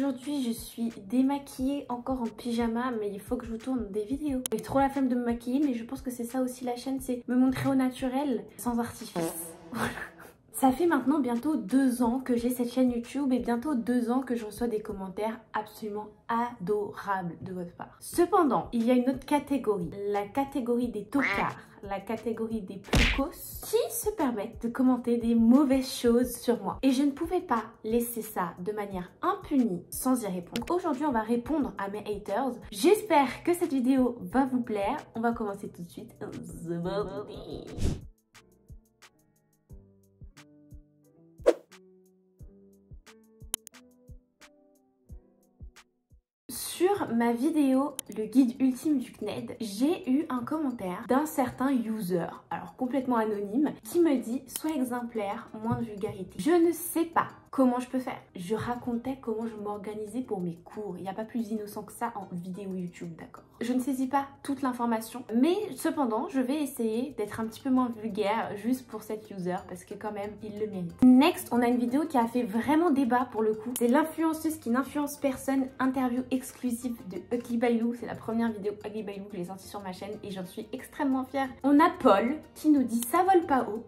Aujourd'hui, je suis démaquillée, encore en pyjama, mais il faut que je vous tourne des vidéos. J'ai trop la flemme de me maquiller, mais je pense que c'est ça aussi la chaîne, c'est me montrer au naturel, sans artifice. Voilà. Ça fait maintenant bientôt 2 ans que j'ai cette chaîne YouTube et bientôt 2 ans que je reçois des commentaires absolument adorables de votre part. Cependant, il y a une autre catégorie, la catégorie des tocards, la catégorie des plicos qui se permettent de commenter des mauvaises choses sur moi. Et je ne pouvais pas laisser ça de manière impunie sans y répondre. Aujourd'hui, on va répondre à mes haters. J'espère que cette vidéo va vous plaire. On va commencer tout de suite. C'est parti. Sur ma vidéo, le guide ultime du CNED, j'ai eu un commentaire d'un certain user, alors complètement anonyme, qui me dit « Sois exemplaire, moins de vulgarité ». Je ne sais pas comment je peux faire. Je racontais comment je m'organisais pour mes cours. Il n'y a pas plus innocent que ça en vidéo YouTube, d'accord? Je ne saisis pas toute l'information, mais cependant, je vais essayer d'être un petit peu moins vulgaire juste pour cet user parce que quand même, il le mérite. Next, on a une vidéo qui a fait vraiment débat pour le coup. C'est l'influenceuse qui n'influence personne, interview exclusive de Ugly Bailou. C'est la première vidéo Ugly Bailou que j'ai sortie sur ma chaîne et j'en suis extrêmement fière. On a Paul qui nous dit « Ça vole pas haut,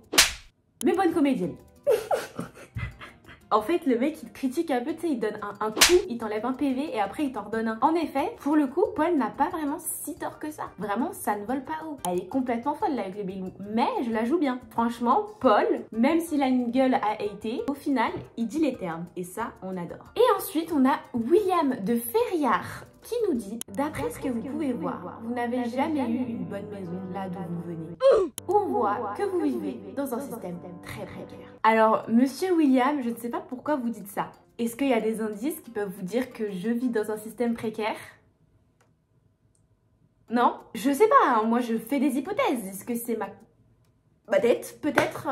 mais bonne comédienne ». En fait, le mec, il critique un peu, tu sais, il donne un coup, il t'enlève un PV et après, il t'en redonne un. En effet, pour le coup, Paul n'a pas vraiment si tort que ça. Vraiment, ça ne vole pas haut. Elle est complètement folle, là, avec les Bailou. Mais je la joue bien. Franchement, Paul, même s'il a une gueule à hater, au final, il dit les termes. Et ça, on adore. Et ensuite, on a William de Ferriard qui nous dit « D'après ce que vous pouvez voir, vous n'avez jamais eu une bonne maison là d'où vous venez. Où on voit que vous vivez dans un système très précaire. » Alors, monsieur William, je ne sais pas pourquoi vous dites ça. Est-ce qu'il y a des indices qui peuvent vous dire que je vis dans un système précaire? Non? Je sais pas, hein, moi je fais des hypothèses. Est-ce que c'est ma tête, peut-être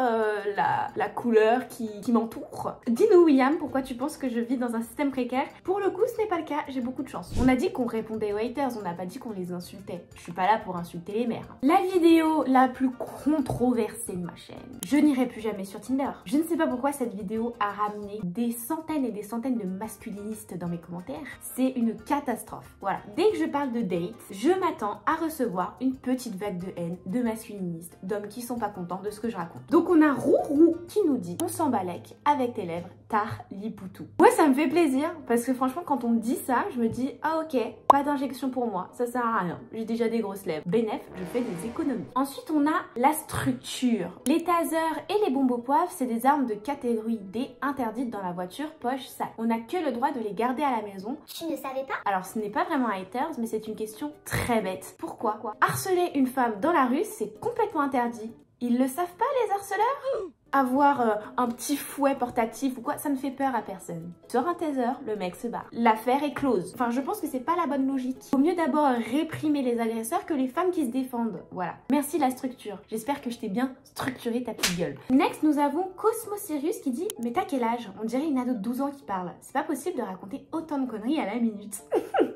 la couleur qui m'entoure. Dis-nous William, pourquoi tu penses que je vis dans un système précaire? Pour le coup, ce n'est pas le cas, j'ai beaucoup de chance. On a dit qu'on répondait aux haters, on n'a pas dit qu'on les insultait. Je suis pas là pour insulter les mères. La vidéo la plus controversée de ma chaîne. Je n'irai plus jamais sur Tinder. Je ne sais pas pourquoi cette vidéo a ramené des centaines et des centaines de masculinistes dans mes commentaires. C'est une catastrophe. Voilà, dès que je parle de date, je m'attends à recevoir une petite vague de haine, de masculinistes, d'hommes qui sont pas contents de ce que je raconte. Donc on a Rourou qui nous dit on s'embalèque avec tes lèvres, tar lipoutou. Ouais, ça me fait plaisir parce que franchement quand on me dit ça, je me dis ah ok, pas d'injection pour moi, ça sert à rien, j'ai déjà des grosses lèvres. Bénef, je fais des économies. Ensuite on a la structure. Les tasers et les bombes au poivre, c'est des armes de catégorie D interdites dans la voiture poche sale. On n'a que le droit de les garder à la maison. Tu ne savais pas? Alors ce n'est pas vraiment un haters, mais c'est une question très bête. Pourquoi? Harceler une femme dans la rue, c'est complètement interdit. Ils le savent pas les harceleurs? Avoir un petit fouet portatif ou quoi, ça ne fait peur à personne. Sur un taser, le mec se barre. L'affaire est close. Enfin, je pense que c'est pas la bonne logique. Vaut mieux d'abord réprimer les agresseurs que les femmes qui se défendent. Voilà. Merci la structure. J'espère que je t'ai bien structuré ta petite gueule. Next, nous avons Cosmo Sirius qui dit « Mais t'as quel âge? On dirait une ado de 12 ans qui parle. C'est pas possible de raconter autant de conneries à la minute. »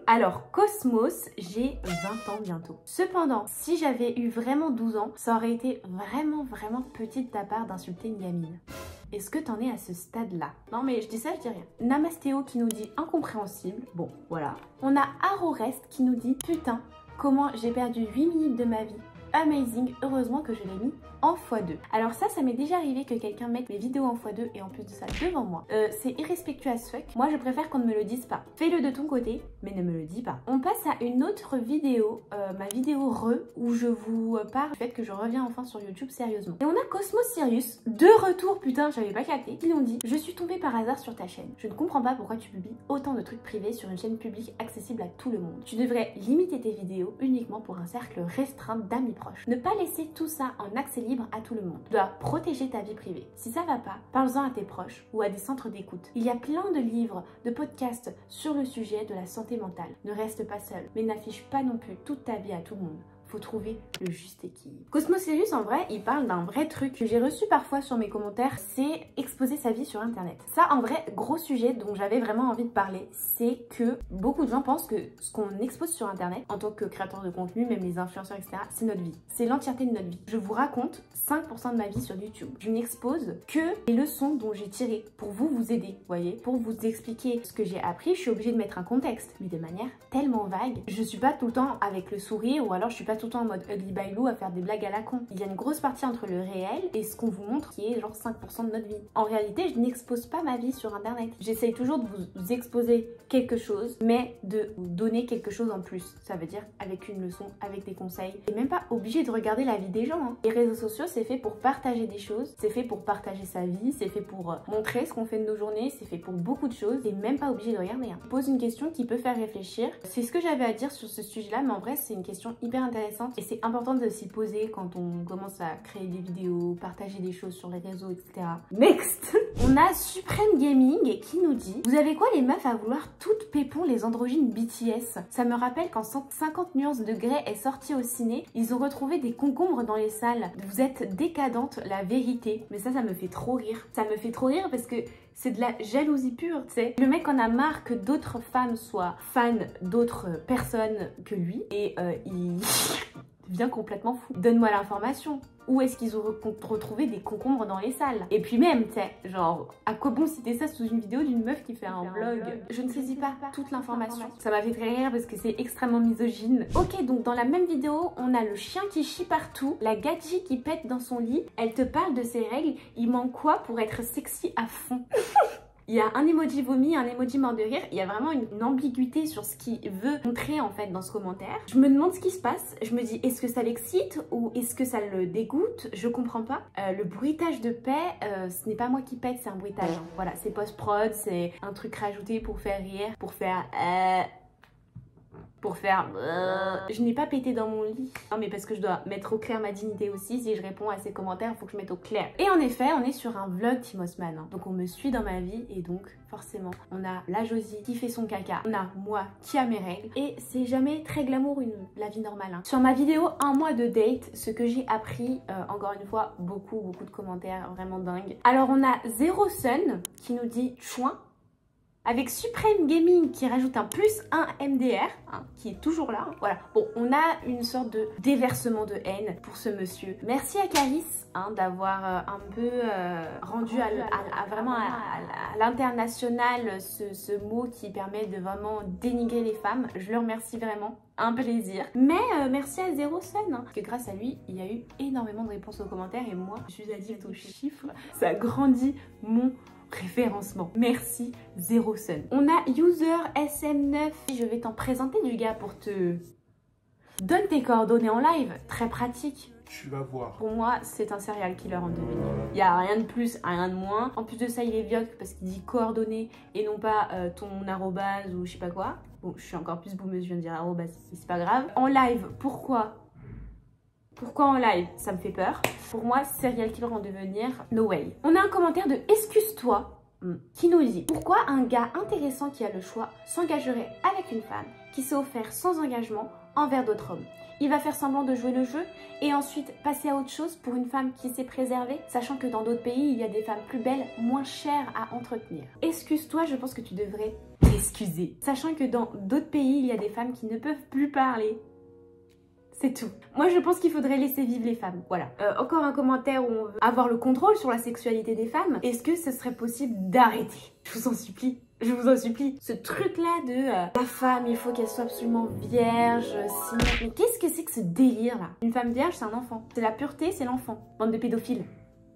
Alors, Cosmos, j'ai 20 ans bientôt. Cependant, si j'avais eu vraiment 12 ans, ça aurait été vraiment petit de ta part d'insulter une gamine. Est-ce que t'en es à ce stade-là? Non mais je dis ça, je dis rien. Namastéo qui nous dit incompréhensible. Bon, voilà. On a Arorest qui nous dit putain, comment j'ai perdu 8 minutes de ma vie. Amazing, heureusement que je l'ai mis en x2. Alors ça m'est déjà arrivé que quelqu'un mette mes vidéos en x2 et en plus de ça devant moi. C'est irrespectueux as fuck. Moi je préfère qu'on ne me le dise pas. Fais-le de ton côté, mais ne me le dis pas. On passe à une autre vidéo, ma vidéo où je vous parle du fait que je reviens enfin sur YouTube sérieusement. Et on a Cosmo Sirius, de retour, putain, j'avais pas capté, qui l'ont dit « Je suis tombée par hasard sur ta chaîne. Je ne comprends pas pourquoi tu publies autant de trucs privés sur une chaîne publique accessible à tout le monde. Tu devrais limiter tes vidéos uniquement pour un cercle restreint d'amis proches. Ne pas laisser tout ça en accès libre à tout le monde. Tu dois protéger ta vie privée. Si ça va pas, parle-en à tes proches ou à des centres d'écoute. Il y a plein de livres, de podcasts sur le sujet de la santé mentale. Ne reste pas seul, mais n'affiche pas non plus toute ta vie à tout le monde. faut trouver le juste équilibre. Cosmo Sirius, en vrai, il parle d'un vrai truc que j'ai reçu parfois sur mes commentaires, c'est exposer sa vie sur internet. Ça, en vrai, gros sujet dont j'avais vraiment envie de parler, c'est que beaucoup de gens pensent que ce qu'on expose sur internet, en tant que créateur de contenu, même les influenceurs, etc., c'est notre vie. C'est l'entièreté de notre vie. Je vous raconte 5% de ma vie sur YouTube. Je n'expose que les leçons dont j'ai tirées pour vous aider, vous voyez, pour vous expliquer ce que j'ai appris. Je suis obligée de mettre un contexte, mais de manière tellement vague. Je suis pas tout le temps avec le sourire, ou alors je suis pas tout le temps en mode ugly bailou à faire des blagues à la con. Il y a une grosse partie entre le réel et ce qu'on vous montre qui est genre 5% de notre vie. En réalité, je n'expose pas ma vie sur internet. J'essaye toujours de vous exposer quelque chose, mais de vous donner quelque chose en plus. Ça veut dire avec une leçon, avec des conseils. Et même pas obligé de regarder la vie des gens. Hein. Les réseaux sociaux, c'est fait pour partager des choses, c'est fait pour partager sa vie, c'est fait pour montrer ce qu'on fait de nos journées, c'est fait pour beaucoup de choses. Et même pas obligé de regarder. Hein. Je pose une question qui peut faire réfléchir. C'est ce que j'avais à dire sur ce sujet-là, mais en vrai, c'est une question hyper intéressante et c'est important de s'y poser quand on commence à créer des vidéos, partager des choses sur les réseaux, etc. Next. On a Supreme Gaming qui nous dit: vous avez quoi les meufs à vouloir toutes pépon les androgynes BTS? Ça me rappelle quand 50 nuances de Grey est sorti au ciné, ils ont retrouvé des concombres dans les salles. Vous êtes décadente, la vérité. Mais ça me fait trop rire. Ça me fait trop rire parce que c'est de la jalousie pure, tu sais. Le mec en a marre que d'autres femmes soient fans d'autres personnes que lui et il devient complètement fou. Donne-moi l'information. Où est-ce qu'ils ont retrouvé des concombres dans les salles? Et puis même, tu sais, genre, à quoi bon citer ça sous une vidéo d'une meuf qui fait un vlog? Je ne saisis pas toute l'information. Ça m'a fait très rire parce que c'est extrêmement misogyne. Ok, donc dans la même vidéo, on a le chien qui chie partout, la gadji qui pète dans son lit, elle te parle de ses règles, il manque quoi pour être sexy à fond? Il y a un emoji vomi, un emoji mort de rire. Il y a vraiment une ambiguïté sur ce qu'il veut montrer en fait dans ce commentaire. Je me demande ce qui se passe. Je me dis, est-ce que ça l'excite ou est-ce que ça le dégoûte? Je comprends pas. Le bruitage de paix, ce n'est pas moi qui pète, c'est un bruitage. Hein. Voilà, c'est post-prod, c'est un truc rajouté pour faire rire, pour faire... Je n'ai pas pété dans mon lit. Non mais parce que je dois mettre au clair ma dignité aussi. Si je réponds à ces commentaires, il faut que je mette au clair. Et en effet, on est sur un vlog Team Osman. Hein. Donc on me suit dans ma vie et donc forcément, on a la Josie qui fait son caca. On a moi qui a mes règles. Et c'est jamais très glamour la vie normale. Hein. Sur ma vidéo 1 mois de date, ce que j'ai appris, encore une fois, beaucoup de commentaires vraiment dingues. Alors on a Zero Sun qui nous dit chouin. Avec Supreme Gaming qui rajoute un +1 MDR, hein, qui est toujours là. Voilà. Bon, on a une sorte de déversement de haine pour ce monsieur. Merci à Caris hein, d'avoir un peu rendu vraiment à l'international ce mot qui permet de vraiment dénigrer les femmes. Je le remercie vraiment. Un plaisir. Mais merci à Zero Sun, hein, parce que grâce à lui, il y a eu énormément de réponses aux commentaires et moi, je suis addict aux chiffres. Ça grandit mon référencement. Merci Zero Sun. On a User SM9. Je vais t'en présenter du gars pour te... Donne tes coordonnées en live. Très pratique. Tu vas voir. Pour moi, c'est un serial killer en devenir. Il n'y a rien de plus, rien de moins. En plus de ça, il est vioque parce qu'il dit coordonnées et non pas ton arrobase ou je sais pas quoi. Bon, je suis encore plus boumeuse, je viens de dire arrobase, mais c'est pas grave. En live, pourquoi en live? Ça me fait peur. Pour moi, serial killer en devenir, no way. On a un commentaire de Excuse-toi qui nous dit: pourquoi un gars intéressant qui a le choix s'engagerait avec une femme qui s'est offert sans engagement envers d'autres hommes? Il va faire semblant de jouer le jeu et ensuite passer à autre chose pour une femme qui s'est préservée, sachant que dans d'autres pays, il y a des femmes plus belles, moins chères à entretenir. Excuse-toi, je pense que tu devrais t'excuser. Sachant que dans d'autres pays, il y a des femmes qui ne peuvent plus parler. C'est tout. Moi, je pense qu'il faudrait laisser vivre les femmes. Voilà. Encore un commentaire où on veut avoir le contrôle sur la sexualité des femmes. Est-ce que ce serait possible d'arrêter? Je vous en supplie. Je vous en supplie. Ce truc-là de la femme, il faut qu'elle soit absolument vierge, sinon... Mais qu'est-ce que c'est que ce délire-là? Une femme vierge, c'est un enfant. C'est la pureté, c'est l'enfant. Bande de pédophiles.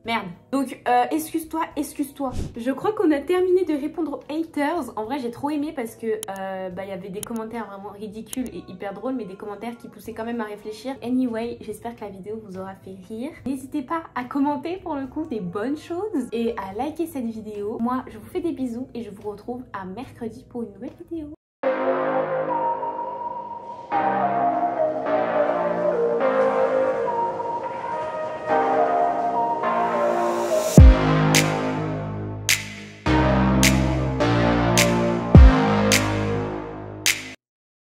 Merde. Donc, excuse-toi, excuse-toi. Je crois qu'on a terminé de répondre aux haters. En vrai, j'ai trop aimé parce que il y avait des commentaires vraiment ridicules et hyper drôles, mais des commentaires qui poussaient quand même à réfléchir. Anyway, j'espère que la vidéo vous aura fait rire. N'hésitez pas à commenter pour le coup des bonnes choses et à liker cette vidéo. Moi, je vous fais des bisous et je vous retrouve à mercredi pour une nouvelle vidéo.